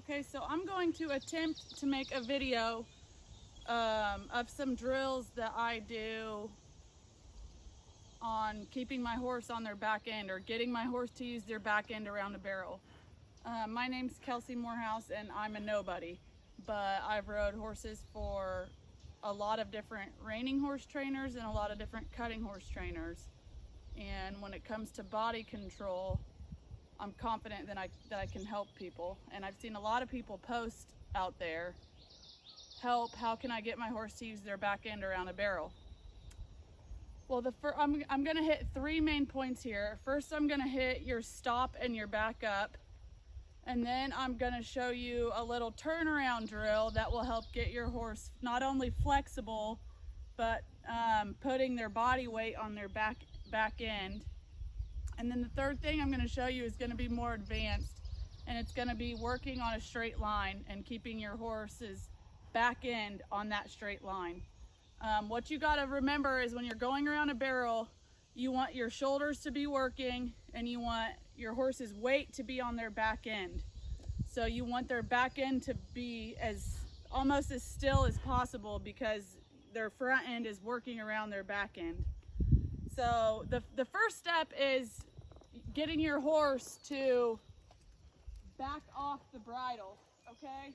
Okay, so I'm going to attempt to make a video of some drills that I do on keeping my horse on their back end, or getting my horse to use their back end around a barrel. My name's Kelsey Morehouse and I'm a nobody, but I've rode horses for a lot of different reining horse trainers and a lot of different cutting horse trainers. And when it comes to body control, I'm confident that I can help people. And I've seen a lot of people post out there, help, how can I get my horse to use their back end around a barrel? Well, I'm gonna hit three main points here. First, I'm gonna hit your stop and your back up. And then I'm gonna show you a little turnaround drill that will help get your horse not only flexible, but putting their body weight on their back end. And then the third thing I'm going to show you is going to be more advanced, and it's going to be working on a straight line and keeping your horse's back end on that straight line. What you got to remember is when you're going around a barrel, you want your shoulders to be working and you want your horse's weight to be on their back end. So you want their back end to be almost as still as possible, because their front end is working around their back end. So the first step is getting your horse to back off the bridle, okay?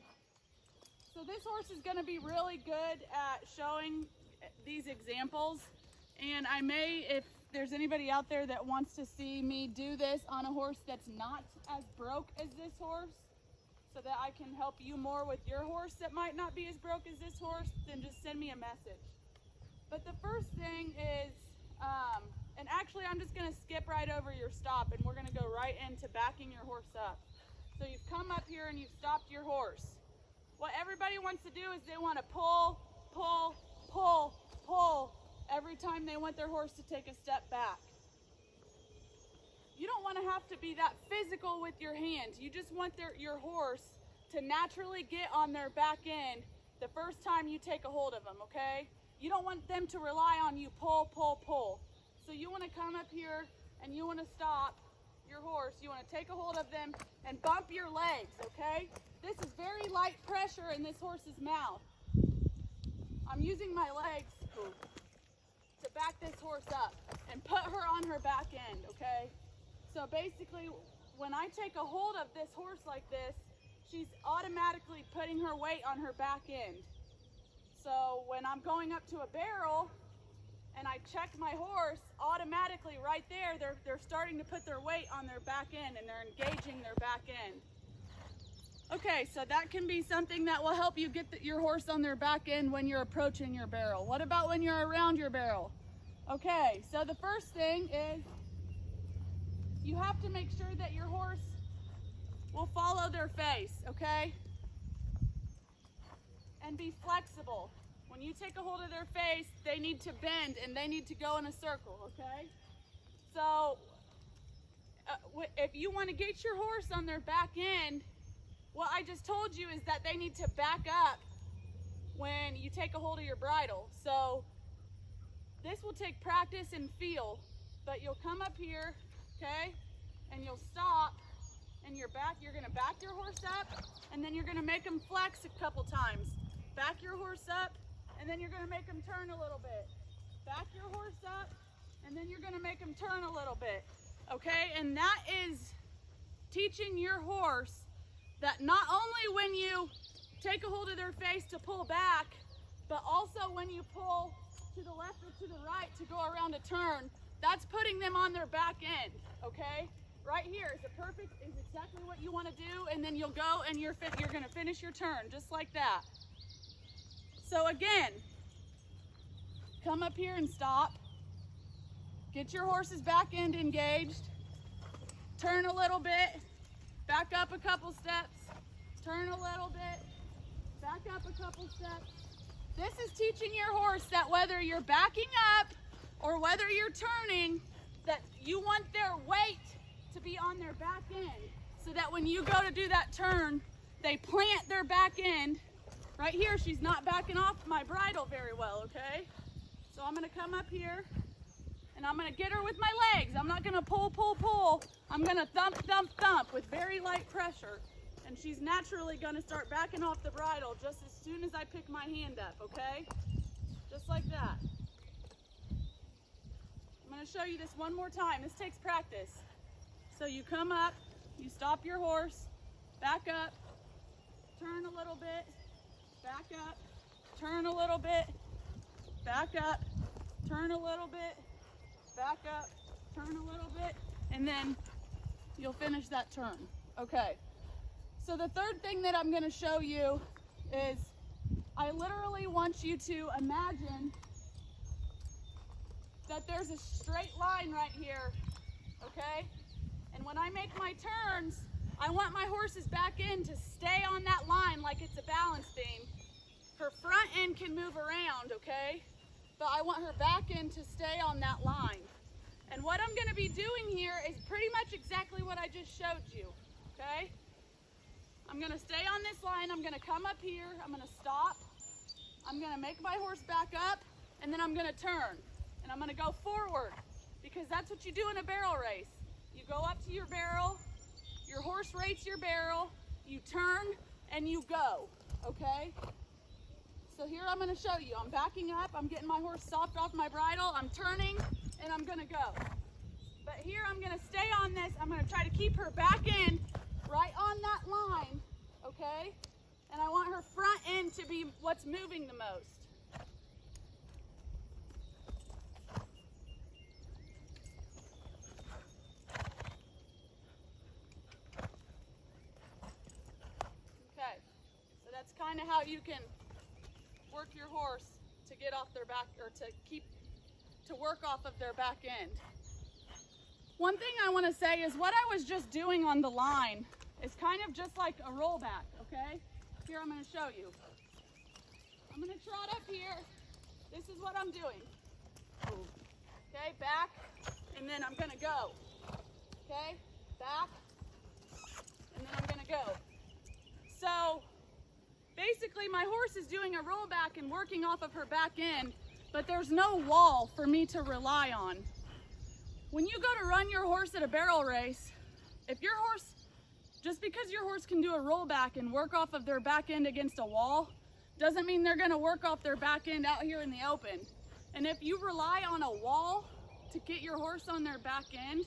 So this horse is gonna be really good at showing these examples, and I may, if there's anybody out there that wants to see me do this on a horse that's not as broke as this horse, so that I can help you more with your horse that might not be as broke as this horse, then just send me a message. But the first thing is, and actually I'm just gonna skip right over your stop and we're gonna go right into backing your horse up. So you've come up here and you've stopped your horse. What everybody wants to do is they want to pull, pull, pull, pull every time they want their horse to take a step back. You don't want to have to be that physical with your hands. You just want your horse to naturally get on their back end the first time you take a hold of them, okay? You don't want them to rely on you pull, pull, pull. So you want to come up here and you want to stop your horse. You want to take a hold of them and bump your legs, okay? This is very light pressure in this horse's mouth. I'm using my legs to back this horse up and put her on her back end, okay? So basically, when I take a hold of this horse like this, she's automatically putting her weight on her back end. So when I'm going up to a barrel and I check my horse, automatically right there, they're starting to put their weight on their back end and they're engaging their back end. Okay, so that can be something that will help you get your horse on their back end when you're approaching your barrel. What about when you're around your barrel? Okay, so the first thing is you have to make sure that your horse will follow their face, okay? And be flexible. When you take a hold of their face, they need to bend and they need to go in a circle, okay? So if you want to get your horse on their back end, what I just told you is that they need to back up when you take a hold of your bridle. So this will take practice and feel, but you'll come up here, okay? And you'll stop and you're gonna back your horse up, and then you're gonna make them flex a couple times. Back your horse up, and then you're gonna make them turn a little bit. Back your horse up, and then you're gonna make them turn a little bit, okay? And that is teaching your horse that not only when you take a hold of their face to pull back, but also when you pull to the left or to the right to go around a turn, that's putting them on their back end, okay? Right here is exactly what you want to do, and then you'll go and you're gonna finish your turn just like that. So again, come up here and stop. Get your horse's back end engaged. Turn a little bit. Back up a couple steps. Turn a little bit. Back up a couple steps. This is teaching your horse that whether you're backing up or whether you're turning, that you want their weight to be on their back end, so that when you go to do that turn, they plant their back end. Right here, she's not backing off my bridle very well, okay? So I'm gonna come up here and I'm gonna get her with my legs. I'm not gonna pull, pull, pull. I'm gonna thump, thump, thump with very light pressure. And she's naturally gonna start backing off the bridle just as soon as I pick my hand up, okay? Just like that. I'm gonna show you this one more time. This takes practice. So you come up, you stop your horse, back up, turn a little bit, back up, turn a little bit, back up, turn a little bit, back up, turn a little bit, and then you'll finish that turn. Okay. So the third thing that I'm going to show you is I literally want you to imagine that there's a straight line right here, okay? And when I make my turns, I want my horse's back end to stay on that line like it's a balance beam. Her front end can move around, okay? But I want her back end to stay on that line. And what I'm gonna be doing here is pretty much exactly what I just showed you, okay? I'm gonna stay on this line, I'm gonna come up here, I'm gonna stop, I'm gonna make my horse back up, and then I'm gonna turn. And I'm gonna go forward, because that's what you do in a barrel race. You go up to your barrel, your horse rates your barrel, you turn, and you go, okay? So here I'm gonna show you. I'm backing up, I'm getting my horse stopped off my bridle, I'm turning, and I'm gonna go. But here I'm gonna stay on this, I'm gonna try to keep her back in right on that line, okay? And I want her front end to be what's moving the most. Okay, so that's kind of how you can work your horse to get off their back, or to work off of their back end. One thing I want to say is what I was just doing on the line is kind of just like a rollback, okay? Here I'm going to show you. I'm going to trot up here. This is what I'm doing. Okay, back, and then I'm going to go. Okay, back, and then I'm going to go. So basically my horse is doing a rollback and working off of her back end, but there's no wall for me to rely on. When you go to run your horse at a barrel race, if your horse, just because your horse can do a rollback and work off of their back end against a wall, doesn't mean they're gonna work off their back end out here in the open. And if you rely on a wall to get your horse on their back end,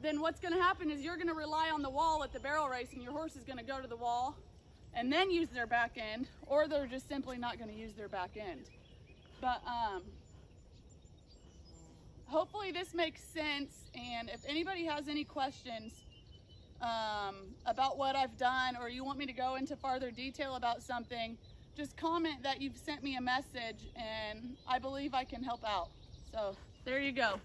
then what's gonna happen is you're gonna rely on the wall at the barrel race, and your horse is gonna go to the wall and then use their back end, or they're just simply not gonna use their back end. But hopefully this makes sense, and if anybody has any questions about what I've done, or you want me to go into farther detail about something, just comment that you've sent me a message, and I believe I can help out. So there you go.